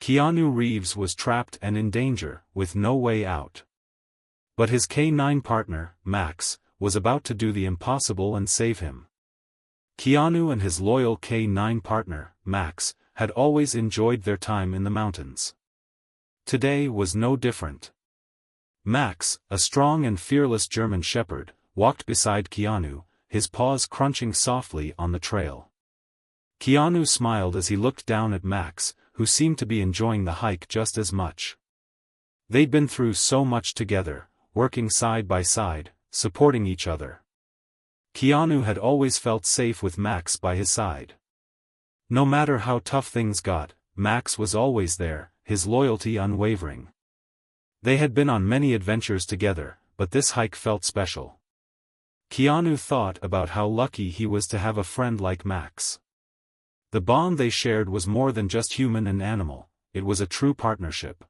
Keanu Reeves was trapped and in danger, with no way out. But his K9 partner, Max, was about to do the impossible and save him. Keanu and his loyal K9 partner, Max, had always enjoyed their time in the mountains. Today was no different. Max, a strong and fearless German shepherd, walked beside Keanu, his paws crunching softly on the trail. Keanu smiled as he looked down at Max, who seemed to be enjoying the hike just as much. They'd been through so much together, working side by side, supporting each other. Keanu had always felt safe with Max by his side. No matter how tough things got, Max was always there, his loyalty unwavering. They had been on many adventures together, but this hike felt special. Keanu thought about how lucky he was to have a friend like Max. The bond they shared was more than just human and animal, it was a true partnership.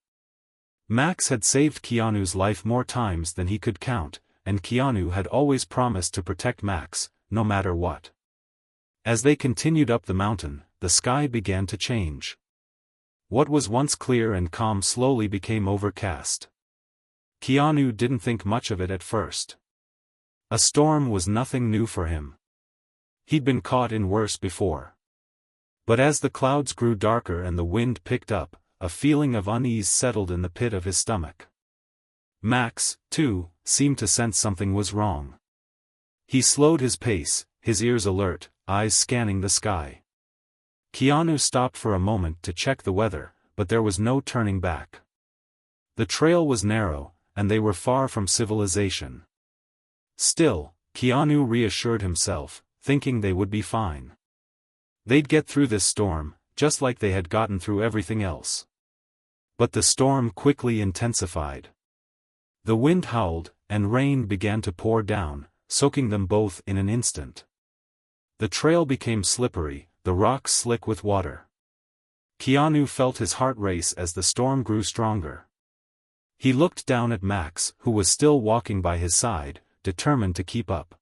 Max had saved Keanu's life more times than he could count, and Keanu had always promised to protect Max, no matter what. As they continued up the mountain, the sky began to change. What was once clear and calm slowly became overcast. Keanu didn't think much of it at first. A storm was nothing new for him. He'd been caught in worse before. But as the clouds grew darker and the wind picked up, a feeling of unease settled in the pit of his stomach. Max, too, seemed to sense something was wrong. He slowed his pace, his ears alert, eyes scanning the sky. Keanu stopped for a moment to check the weather, but there was no turning back. The trail was narrow, and they were far from civilization. Still, Keanu reassured himself, thinking they would be fine. They'd get through this storm, just like they had gotten through everything else. But the storm quickly intensified. The wind howled, and rain began to pour down, soaking them both in an instant. The trail became slippery, the rocks slick with water. Keanu felt his heart race as the storm grew stronger. He looked down at Max, who was still walking by his side, determined to keep up.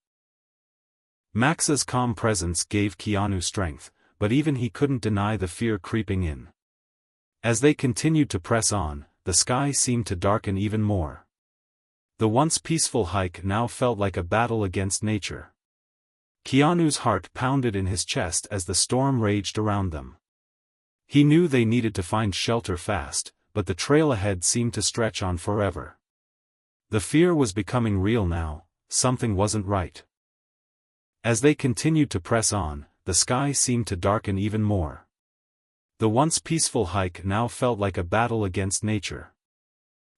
Max's calm presence gave Keanu strength, but even he couldn't deny the fear creeping in. As they continued to press on, the sky seemed to darken even more. The once peaceful hike now felt like a battle against nature. Keanu's heart pounded in his chest as the storm raged around them. He knew they needed to find shelter fast, but the trail ahead seemed to stretch on forever. The fear was becoming real now, something wasn't right. As they continued to press on, the sky seemed to darken even more. The once peaceful hike now felt like a battle against nature.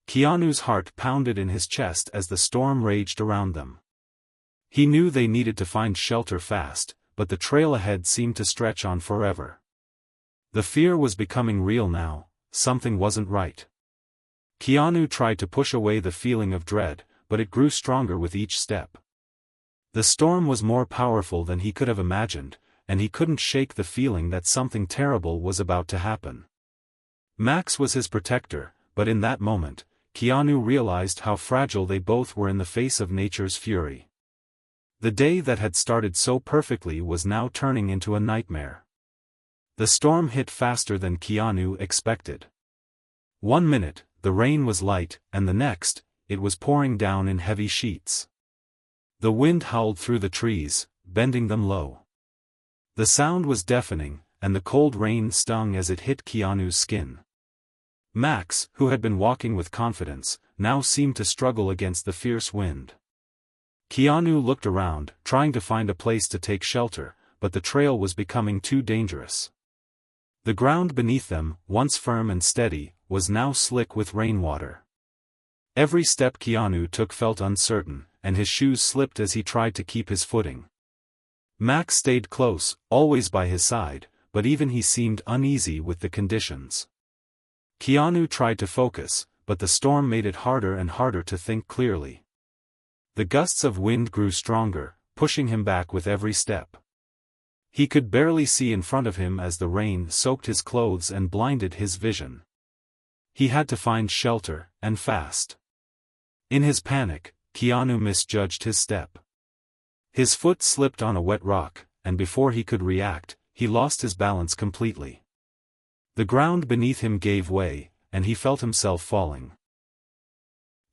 Keanu's heart pounded in his chest as the storm raged around them. He knew they needed to find shelter fast, but the trail ahead seemed to stretch on forever. The fear was becoming real now, something wasn't right. Keanu tried to push away the feeling of dread, but it grew stronger with each step. The storm was more powerful than he could have imagined, and he couldn't shake the feeling that something terrible was about to happen. Max was his protector, but in that moment, Keanu realized how fragile they both were in the face of nature's fury. The day that had started so perfectly was now turning into a nightmare. The storm hit faster than Keanu expected. 1 minute, the rain was light, and the next, it was pouring down in heavy sheets. The wind howled through the trees, bending them low. The sound was deafening, and the cold rain stung as it hit Keanu's skin. Max, who had been walking with confidence, now seemed to struggle against the fierce wind. Keanu looked around, trying to find a place to take shelter, but the trail was becoming too dangerous. The ground beneath them, once firm and steady, was now slick with rainwater. Every step Keanu took felt uncertain, and his shoes slipped as he tried to keep his footing. Max stayed close, always by his side, but even he seemed uneasy with the conditions. Keanu tried to focus, but the storm made it harder and harder to think clearly. The gusts of wind grew stronger, pushing him back with every step. He could barely see in front of him as the rain soaked his clothes and blinded his vision. He had to find shelter, and fast. In his panic, Keanu misjudged his step. His foot slipped on a wet rock, and before he could react, he lost his balance completely. The ground beneath him gave way, and he felt himself falling.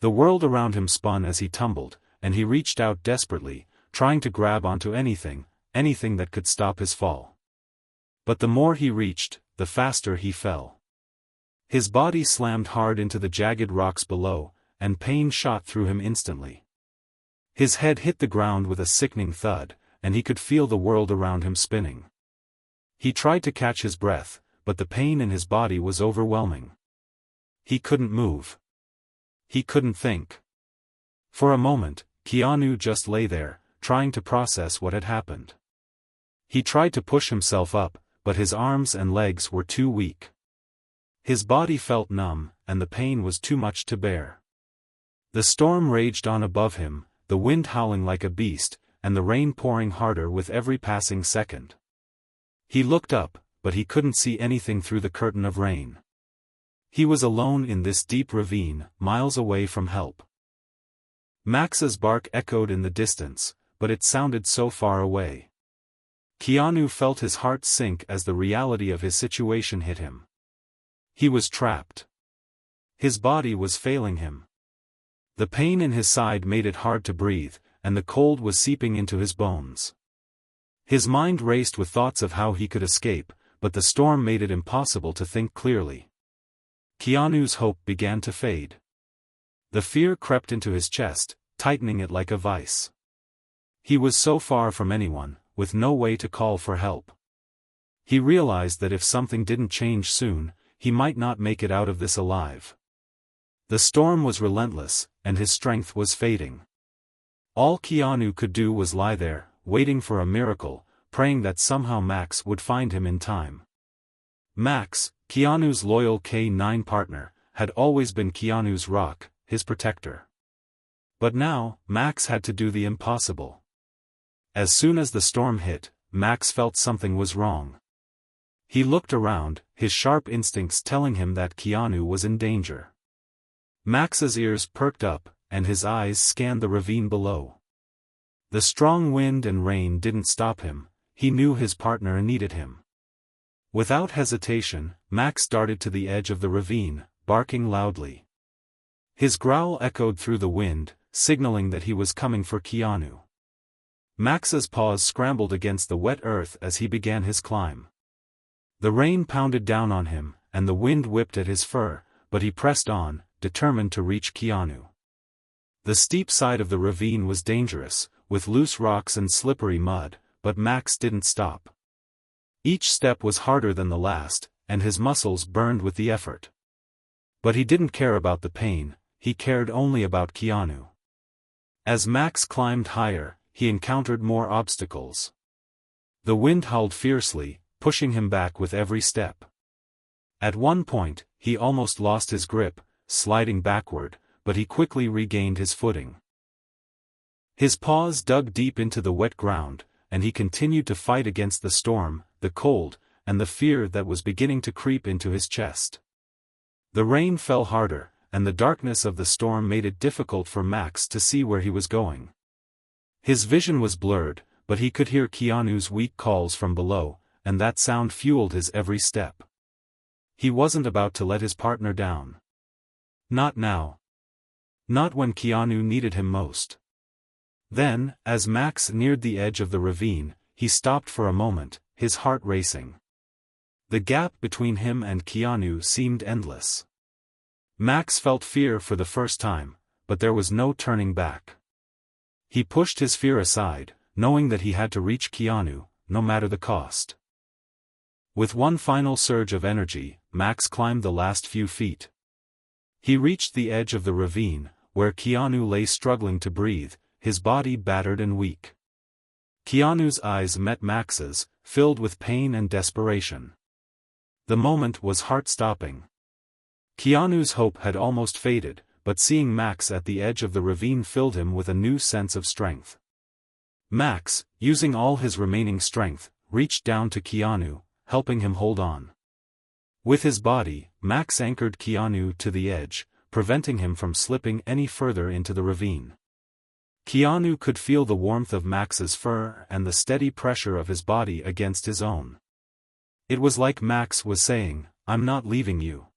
The world around him spun as he tumbled, and he reached out desperately, trying to grab onto anything that could stop his fall. But the more he reached, the faster he fell. His body slammed hard into the jagged rocks below, and pain shot through him instantly. His head hit the ground with a sickening thud, and he could feel the world around him spinning. He tried to catch his breath, but the pain in his body was overwhelming. He couldn't move. He couldn't think. For a moment, Keanu just lay there, trying to process what had happened. He tried to push himself up, but his arms and legs were too weak. His body felt numb, and the pain was too much to bear. The storm raged on above him, the wind howling like a beast, and the rain pouring harder with every passing second. He looked up, but he couldn't see anything through the curtain of rain. He was alone in this deep ravine, miles away from help. Max's bark echoed in the distance, but it sounded so far away. Keanu felt his heart sink as the reality of his situation hit him. He was trapped. His body was failing him. The pain in his side made it hard to breathe, and the cold was seeping into his bones. His mind raced with thoughts of how he could escape, but the storm made it impossible to think clearly. Keanu's hope began to fade. The fear crept into his chest, tightening it like a vice. He was so far from anyone, with no way to call for help. He realized that if something didn't change soon, he might not make it out of this alive. The storm was relentless, and his strength was fading. All Keanu could do was lie there, waiting for a miracle, praying that somehow Max would find him in time. Max, Keanu's loyal K-9 partner, had always been Keanu's rock, his protector. But now, Max had to do the impossible. As soon as the storm hit, Max felt something was wrong. He looked around, his sharp instincts telling him that Keanu was in danger. Max's ears perked up, and his eyes scanned the ravine below. The strong wind and rain didn't stop him, he knew his partner needed him. Without hesitation, Max darted to the edge of the ravine, barking loudly. His growl echoed through the wind, signaling that he was coming for Keanu. Max's paws scrambled against the wet earth as he began his climb. The rain pounded down on him, and the wind whipped at his fur, but he pressed on, determined to reach Keanu. The steep side of the ravine was dangerous, with loose rocks and slippery mud, but Max didn't stop. Each step was harder than the last, and his muscles burned with the effort. But he didn't care about the pain, he cared only about Keanu. As Max climbed higher, he encountered more obstacles. The wind howled fiercely, pushing him back with every step. At one point, he almost lost his grip, sliding backward, but he quickly regained his footing. His paws dug deep into the wet ground, and he continued to fight against the storm, the cold, and the fear that was beginning to creep into his chest. The rain fell harder, and the darkness of the storm made it difficult for Max to see where he was going. His vision was blurred, but he could hear Keanu's weak calls from below, and that sound fueled his every step. He wasn't about to let his partner down. Not now. Not when Keanu needed him most. Then, as Max neared the edge of the ravine, he stopped for a moment, his heart racing. The gap between him and Keanu seemed endless. Max felt fear for the first time, but there was no turning back. He pushed his fear aside, knowing that he had to reach Keanu, no matter the cost. With one final surge of energy, Max climbed the last few feet. He reached the edge of the ravine, where Keanu lay struggling to breathe, his body battered and weak. Keanu's eyes met Max's, filled with pain and desperation. The moment was heart-stopping. Keanu's hope had almost faded, but seeing Max at the edge of the ravine filled him with a new sense of strength. Max, using all his remaining strength, reached down to Keanu, helping him hold on. With his body, Max anchored Keanu to the edge, preventing him from slipping any further into the ravine. Keanu could feel the warmth of Max's fur and the steady pressure of his body against his own. It was like Max was saying, I'm not leaving you."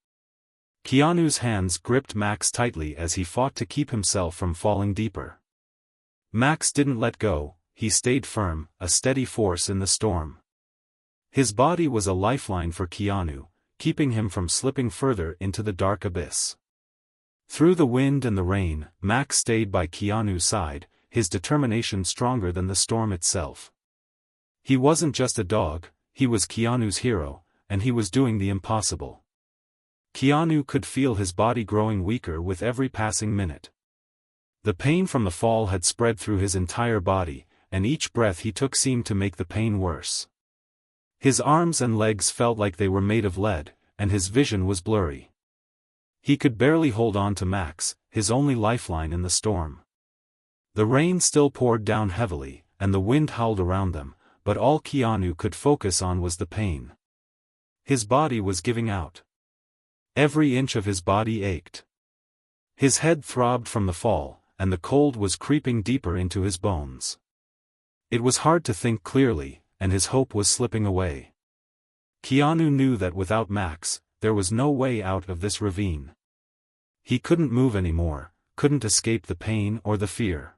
Keanu's hands gripped Max tightly as he fought to keep himself from falling deeper. Max didn't let go, he stayed firm, a steady force in the storm. His body was a lifeline for Keanu, keeping him from slipping further into the dark abyss. Through the wind and the rain, Max stayed by Keanu's side, his determination stronger than the storm itself. He wasn't just a dog, he was Keanu's hero, and he was doing the impossible. Keanu could feel his body growing weaker with every passing minute. The pain from the fall had spread through his entire body, and each breath he took seemed to make the pain worse. His arms and legs felt like they were made of lead, and his vision was blurry. He could barely hold on to Max, his only lifeline in the storm. The rain still poured down heavily, and the wind howled around them, but all Keanu could focus on was the pain. His body was giving out. Every inch of his body ached. His head throbbed from the fall, and the cold was creeping deeper into his bones. It was hard to think clearly, and his hope was slipping away. Keanu knew that without Max, there was no way out of this ravine. He couldn't move anymore, couldn't escape the pain or the fear.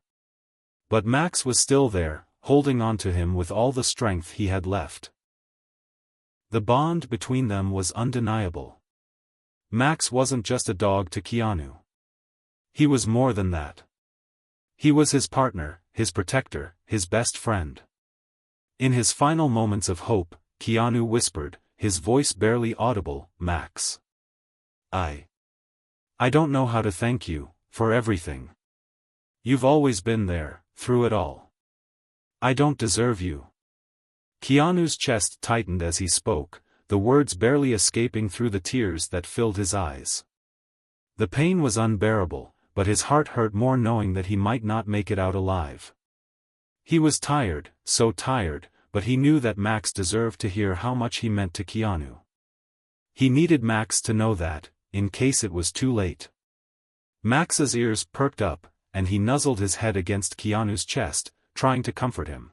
But Max was still there, holding on to him with all the strength he had left. The bond between them was undeniable. Max wasn't just a dog to Keanu. He was more than that. He was his partner, his protector, his best friend. In his final moments of hope, Keanu whispered, his voice barely audible, "Max. I don't know how to thank you, for everything. You've always been there, through it all. I don't deserve you." Keanu's chest tightened as he spoke, the words barely escaping through the tears that filled his eyes. The pain was unbearable, but his heart hurt more knowing that he might not make it out alive. He was tired, so tired, but he knew that Max deserved to hear how much he meant to Keanu. He needed Max to know that, in case it was too late. Max's ears perked up, and he nuzzled his head against Keanu's chest, trying to comfort him.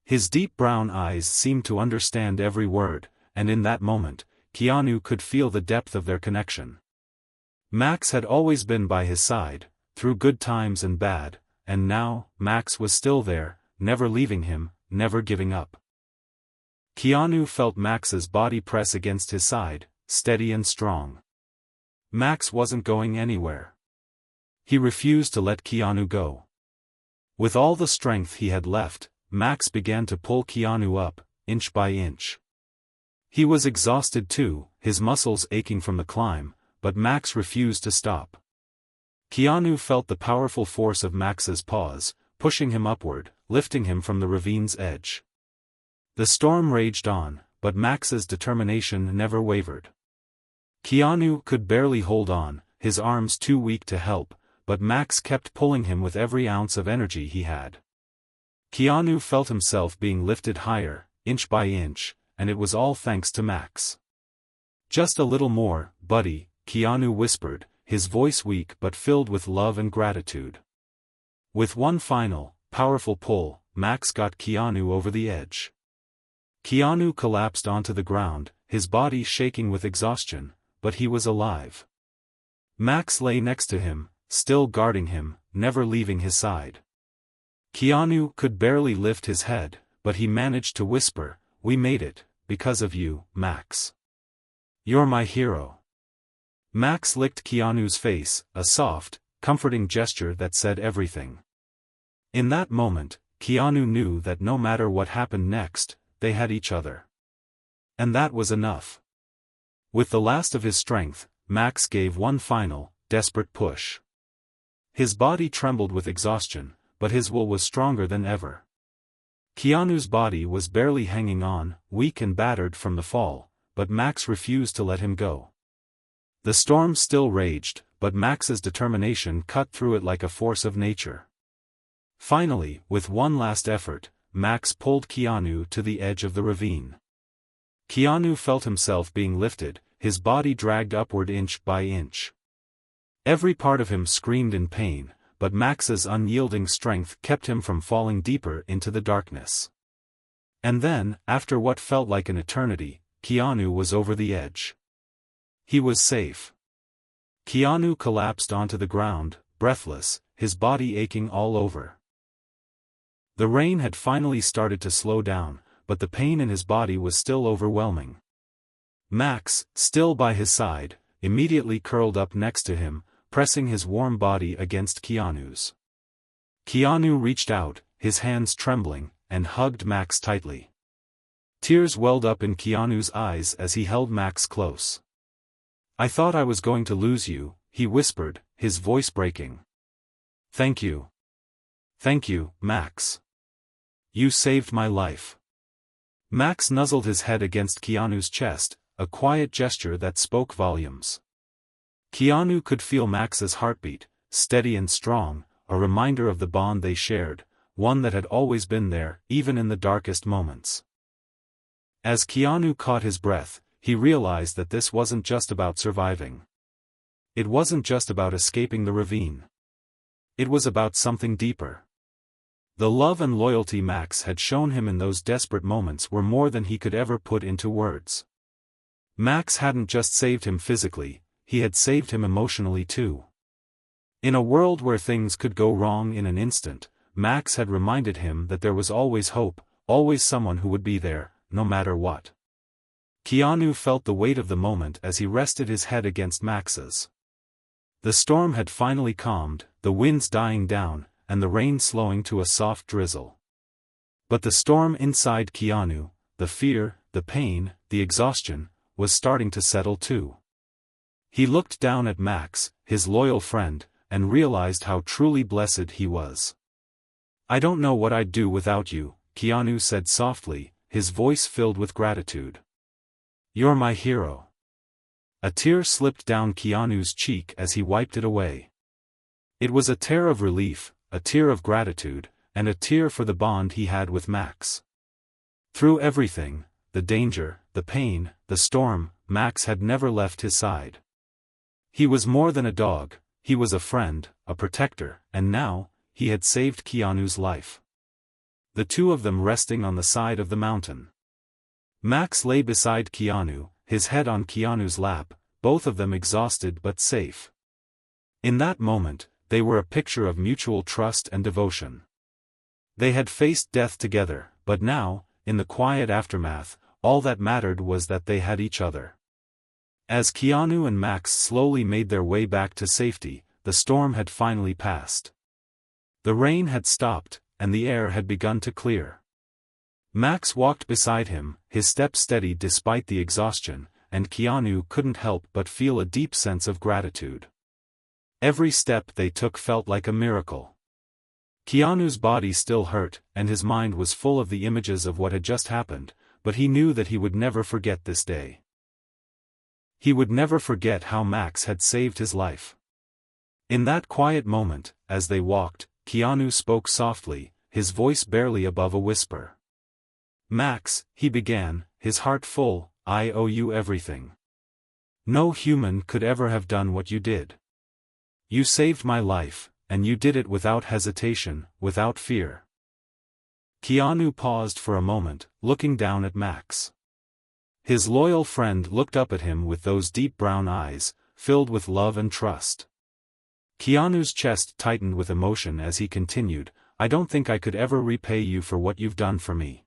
His deep brown eyes seemed to understand every word, and in that moment, Keanu could feel the depth of their connection. Max had always been by his side, through good times and bad, and now, Max was still there, never leaving him, never giving up. Keanu felt Max's body press against his side, steady and strong. Max wasn't going anywhere. He refused to let Keanu go. With all the strength he had left, Max began to pull Keanu up, inch by inch. He was exhausted too, his muscles aching from the climb, but Max refused to stop. Keanu felt the powerful force of Max's paws, pushing him upward, lifting him from the ravine's edge. The storm raged on, but Max's determination never wavered. Keanu could barely hold on, his arms too weak to help, but Max kept pulling him with every ounce of energy he had. Keanu felt himself being lifted higher, inch by inch, and it was all thanks to Max. "Just a little more, buddy," Keanu whispered, his voice weak but filled with love and gratitude. With one final, powerful pull, Max got Keanu over the edge. Keanu collapsed onto the ground, his body shaking with exhaustion, but he was alive. Max lay next to him, still guarding him, never leaving his side. Keanu could barely lift his head, but he managed to whisper, "We made it, because of you, Max. You're my hero." Max licked Keanu's face, a soft, comforting gesture that said everything. In that moment, Keanu knew that no matter what happened next, they had each other. And that was enough. With the last of his strength, Max gave one final, desperate push. His body trembled with exhaustion, but his will was stronger than ever. Keanu's body was barely hanging on, weak and battered from the fall, but Max refused to let him go. The storm still raged, but Max's determination cut through it like a force of nature. Finally, with one last effort, Max pulled Keanu to the edge of the ravine. Keanu felt himself being lifted, his body dragged upward inch by inch. Every part of him screamed in pain, but Max's unyielding strength kept him from falling deeper into the darkness. And then, after what felt like an eternity, Keanu was over the edge. He was safe. Keanu collapsed onto the ground, breathless, his body aching all over. The rain had finally started to slow down, but the pain in his body was still overwhelming. Max, still by his side, immediately curled up next to him, pressing his warm body against Keanu's. Keanu reached out, his hands trembling, and hugged Max tightly. Tears welled up in Keanu's eyes as he held Max close. "I thought I was going to lose you," he whispered, his voice breaking. "Thank you. Thank you, Max. You saved my life." Max nuzzled his head against Keanu's chest, a quiet gesture that spoke volumes. Keanu could feel Max's heartbeat, steady and strong, a reminder of the bond they shared, one that had always been there, even in the darkest moments. As Keanu caught his breath, he realized that this wasn't just about surviving. It wasn't just about escaping the ravine. It was about something deeper. The love and loyalty Max had shown him in those desperate moments were more than he could ever put into words. Max hadn't just saved him physically, he had saved him emotionally too. In a world where things could go wrong in an instant, Max had reminded him that there was always hope, always someone who would be there, no matter what. Keanu felt the weight of the moment as he rested his head against Max's. The storm had finally calmed, the winds dying down, and the rain slowing to a soft drizzle. But the storm inside Keanu, the fear, the pain, the exhaustion, was starting to settle too. He looked down at Max, his loyal friend, and realized how truly blessed he was. "I don't know what I'd do without you," Keanu said softly, his voice filled with gratitude. "You're my hero." A tear slipped down Keanu's cheek as he wiped it away. It was a tear of relief, a tear of gratitude, and a tear for the bond he had with Max. Through everything, the danger, the pain, the storm, Max had never left his side. He was more than a dog, he was a friend, a protector, and now, he had saved Keanu's life. The two of them resting on the side of the mountain. Max lay beside Keanu, his head on Keanu's lap, both of them exhausted but safe. In that moment, they were a picture of mutual trust and devotion. They had faced death together, but now, in the quiet aftermath, all that mattered was that they had each other. As Keanu and Max slowly made their way back to safety, the storm had finally passed. The rain had stopped, and the air had begun to clear. Max walked beside him, his steps steady despite the exhaustion, and Keanu couldn't help but feel a deep sense of gratitude. Every step they took felt like a miracle. Keanu's body still hurt, and his mind was full of the images of what had just happened, but he knew that he would never forget this day. He would never forget how Max had saved his life. In that quiet moment, as they walked, Keanu spoke softly, his voice barely above a whisper. "Max," he began, his heart full, "I owe you everything. No human could ever have done what you did. You saved my life, and you did it without hesitation, without fear." Keanu paused for a moment, looking down at Max. His loyal friend looked up at him with those deep brown eyes, filled with love and trust. Keanu's chest tightened with emotion as he continued, "I don't think I could ever repay you for what you've done for me.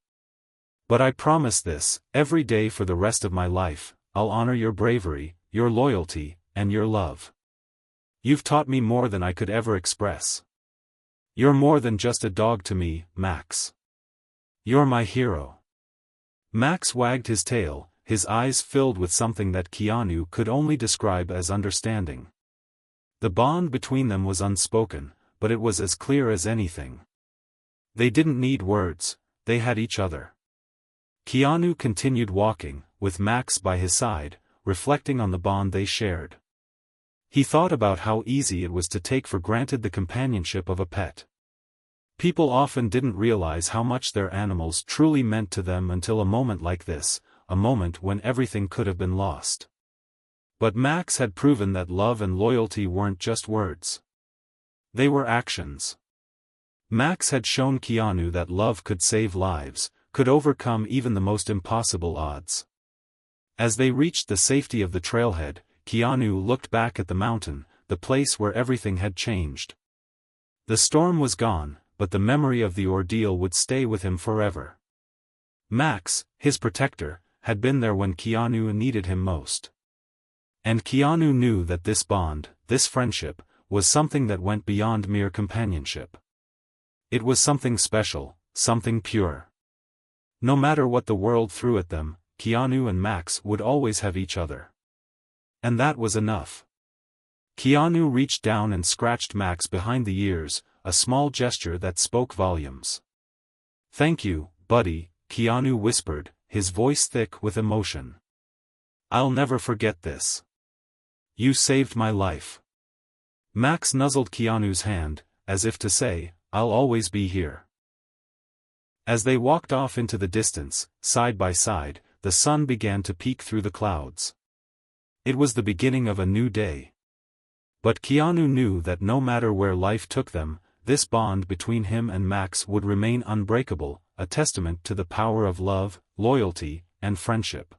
But I promise this, every day for the rest of my life, I'll honor your bravery, your loyalty, and your love. You've taught me more than I could ever express. You're more than just a dog to me, Max. You're my hero." Max wagged his tail, his eyes filled with something that Keanu could only describe as understanding. The bond between them was unspoken, but it was as clear as anything. They didn't need words, they had each other. Keanu continued walking, with Max by his side, reflecting on the bond they shared. He thought about how easy it was to take for granted the companionship of a pet. People often didn't realize how much their animals truly meant to them until a moment like this, a moment when everything could have been lost. But Max had proven that love and loyalty weren't just words. They were actions. Max had shown Keanu that love could save lives, could overcome even the most impossible odds. As they reached the safety of the trailhead, Keanu looked back at the mountain, the place where everything had changed. The storm was gone, but the memory of the ordeal would stay with him forever. Max, his protector, had been there when Keanu needed him most. And Keanu knew that this bond, this friendship, was something that went beyond mere companionship. It was something special, something pure. No matter what the world threw at them, Keanu and Max would always have each other. And that was enough. Keanu reached down and scratched Max behind the ears, a small gesture that spoke volumes. "Thank you, buddy," Keanu whispered, his voice thick with emotion. "I'll never forget this. You saved my life." Max nuzzled Keanu's hand, as if to say, "I'll always be here." As they walked off into the distance, side by side, the sun began to peek through the clouds. It was the beginning of a new day. But Keanu knew that no matter where life took them, this bond between him and Max would remain unbreakable, a testament to the power of love, loyalty, and friendship.